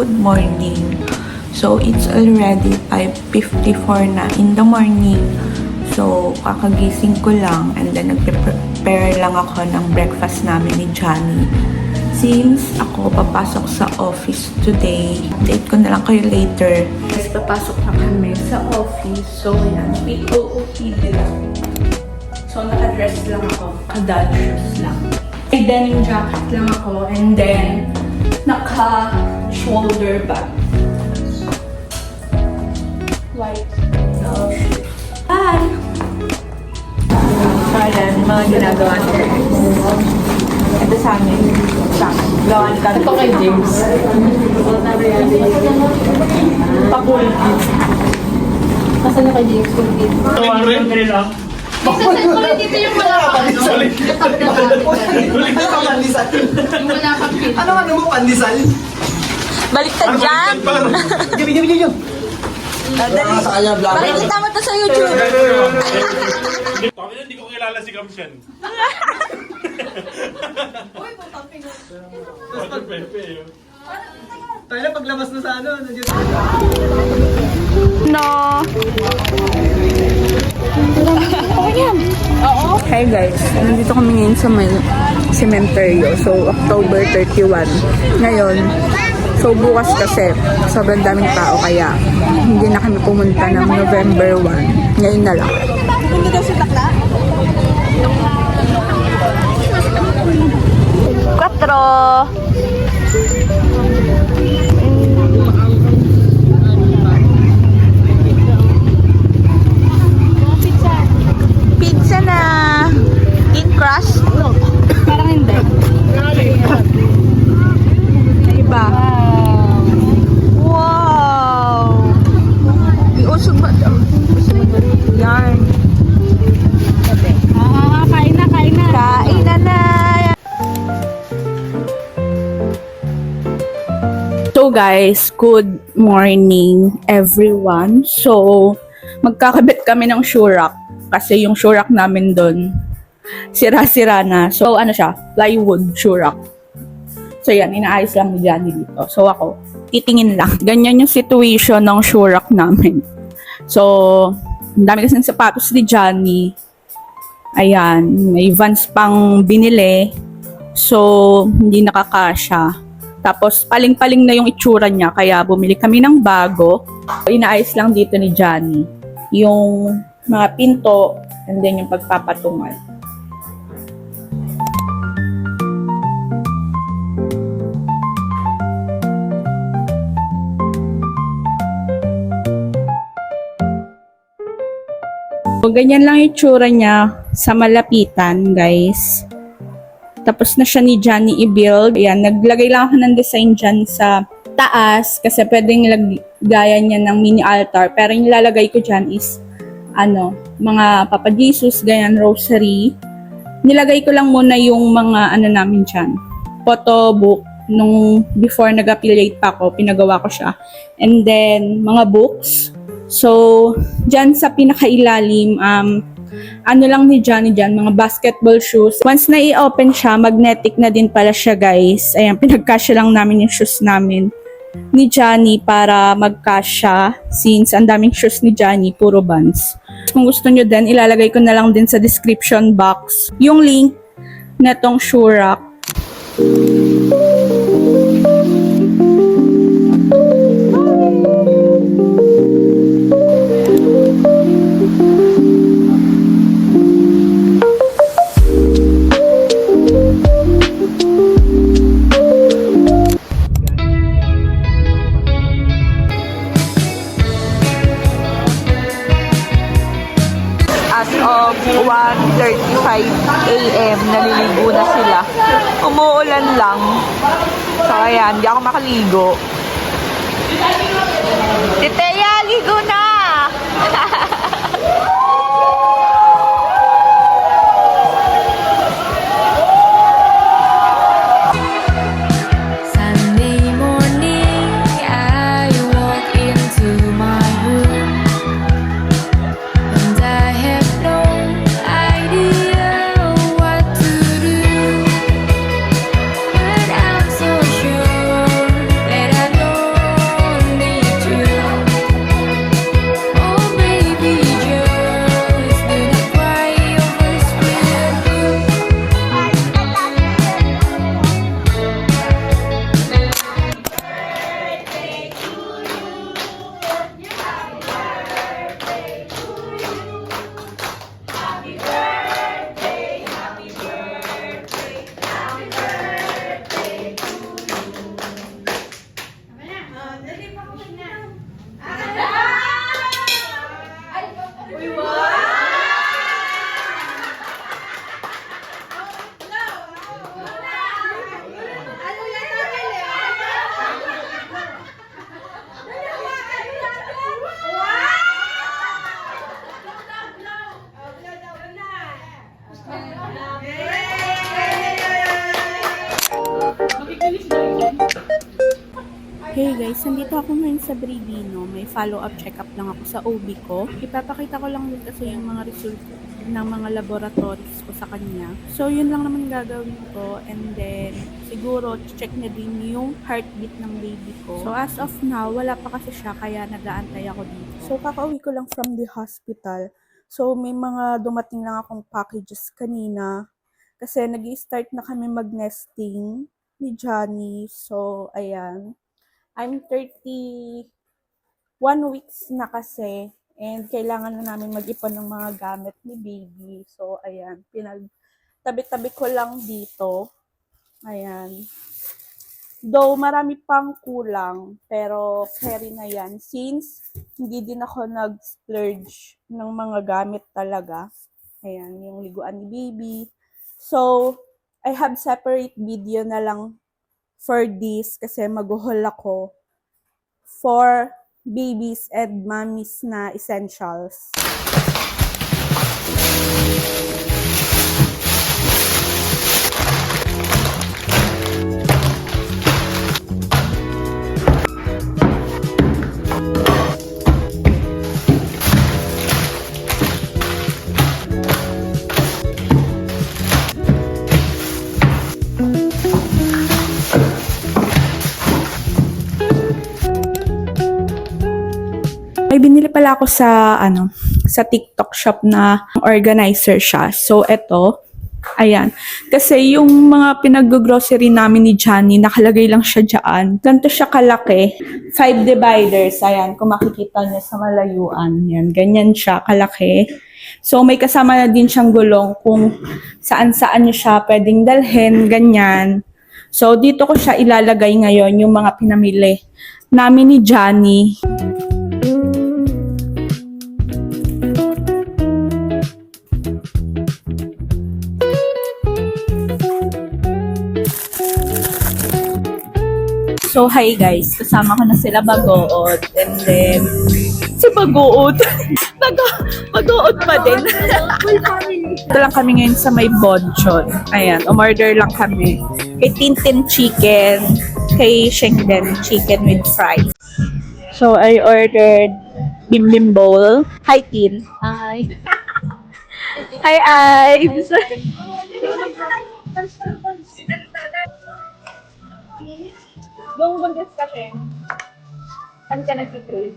good morning. So, it's already 5:54 na in the morning. So, kakagising ko lang and then nagprepare lang ako ng breakfast namin ni Johnny. Since ako papasok sa office today, update ko na lang kayo later. Guys, papasok na kami sa office. So, yan, POOTD lang. So, naka-dress lang ako. Naka-dad shoes lang. May denim jacket lang ako and then naka-shoulder bag. White. So, hi! So, ayan, mga ginagawa ko. Ito sa amin. Gawa ni Kami. Ito kay James. Pakul. Kasi na kay James Kulpit. Ulit dito yung wala kang Pandesal. yung wala kang pin. Ano mo pandesal? Baliktad dyan! Diyo. Dali. Sa kanya vlog. Makikita mo to sa YouTube! Hindi ko kilala si Kamsyan. Uy, putang pin. Pepe. Tayo na paglabas na sa ano. No! Hi guys, nandito kami ngayon sa may cementerio. So, October 31. Ngayon, so bukas kasi sobrang daming tao kaya hindi na kami pumunta ng November 1. Ngayon na lang. Hindi daw si bakla? 4. Pizza na! In crust? Parang hindi. Iba. Wow! Usog ba ito? Yan. Kain na. Kain na na! So guys, good morning everyone. So, magkakabit kami ng shurak kasi yung shurak namin doon sira-sira na. So, ano siya? Plywood shurak. So, yan. Inaayos lang ni Johnny dito. So, ako, titingin lang. Ganyan yung situation ng shurak namin. So, ang dami kasing sapatos ni Johnny. Ayan. May Vans pang binili. So, hindi nakakasya. Tapos, paling-paling na yung itsura niya. Kaya, bumili kami ng bago. Inaayos lang dito ni Johnny yung mga pinto and then yung pagpapatungal. So, ganyan lang yung itsura niya sa malapitan, guys. Tapos na siya ni Johnny i-build. Ayan, naglagay lang ako ng design dyan sa taas kasi pwedeng lagayan niya ng mini altar. Pero yung lalagay ko dyan is mga Papa Jesus, ganyan, rosary. Nilagay ko lang muna yung mga namin dyan. Photo book. Nung before nag-affiliate pa ako, pinagawa ko siya. And then, mga books. So, dyan sa pinakailalim, lang ni Johnny dyan, mga basketball shoes. Once na i-open siya, magnetic na din pala siya, guys. Ayan, pinagkasya lang namin yung shoes namin ni Johnny para magkasya since ang daming shoes ni Johnny, puro Vans. Kung gusto nyo din, ilalagay ko na lang din sa description box yung link netong shoe rack. As of 1:35 AM, naliligo na sila. Umuulan lang. So, ayan, di ako makaligo. Titeya, ligo na! But I'm so sure that I know Hey guys, nandito ako ngayon sa Bridino. May follow-up check-up lang ako sa OB ko. Ipapakita ko lang din kasi yung mga result ng mga laboratories ko sa kanya. So, yun lang naman gagawin ko. And then, siguro, check na din yung heartbeat ng baby ko. So, as of now, wala pa kasi siya, kaya nag-aantay ako dito. So, kakauwi ko lang from the hospital. So, may mga dumating lang akong packages kanina. Kasi nag-start na kami mag-nesting ni Johnny. So, ayan. I'm 31 weeks na kasi and kailangan na namin mag-ipon ng mga gamit ni baby. So, ayan. Pinagtabi-tabi ko lang dito. Ayan. Though marami pang kulang, pero carry na yan. Since hindi din ako nag-splurge ng mga gamit talaga. Ayan, yung liguan ni baby. So, I have separate video na lang for this kasi mag-haul ako for babies and mommies na essentials. May binili pala ako sa sa TikTok shop na organizer siya. So eto, ayan. Kasi yung mga pinag-grocery namin ni Johnny, nakalagay lang siya diyan. Ganito siya kalaki. 5 dividers. Ayan, kung makikita niyo sa malayuan. Yan, ganyan siya kalaki. So may kasama na din siyang gulong kung saan-saan niyo siya pwedeng dalhin, ganyan. So dito ko siya ilalagay ngayon yung mga pinamili namin ni Johnny. So, hi guys. Kasama ko na sila Bagood. And then, si Bagood. Bagood pa din. Ito lang kami ngayon sa may Bonchon. Ayan, umorder lang kami. Kay Tintin Chicken, kay Shengden Chicken with fries. So, I ordered Bim Bim Bowl. Hi, Tin. Hi. Hi, Ives. Nung buntis kasi, saan ka nag-trade?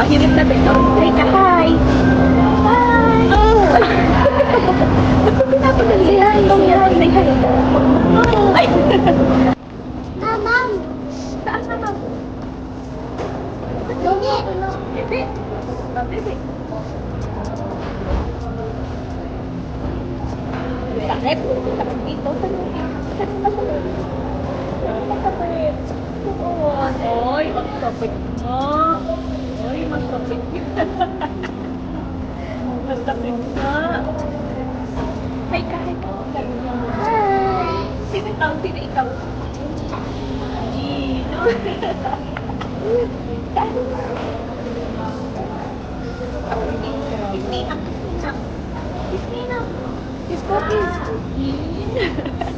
Hirap na dito. Hi ka, hi. Hi. Ba't ko pinapagali? Hi. Say hi. Ay. Mamam. Saan mamam? Bebe. Bebe. Bebe. Sakit. Sakit dito. Sakit na sakit. Sakit. Oy, ang sakit mo. Oy, masakit yun. Masakit na. Hi, kahit. Hi. Sino ikaw? Sino ikaw? Gino. It's me now. It's me now. It's me now.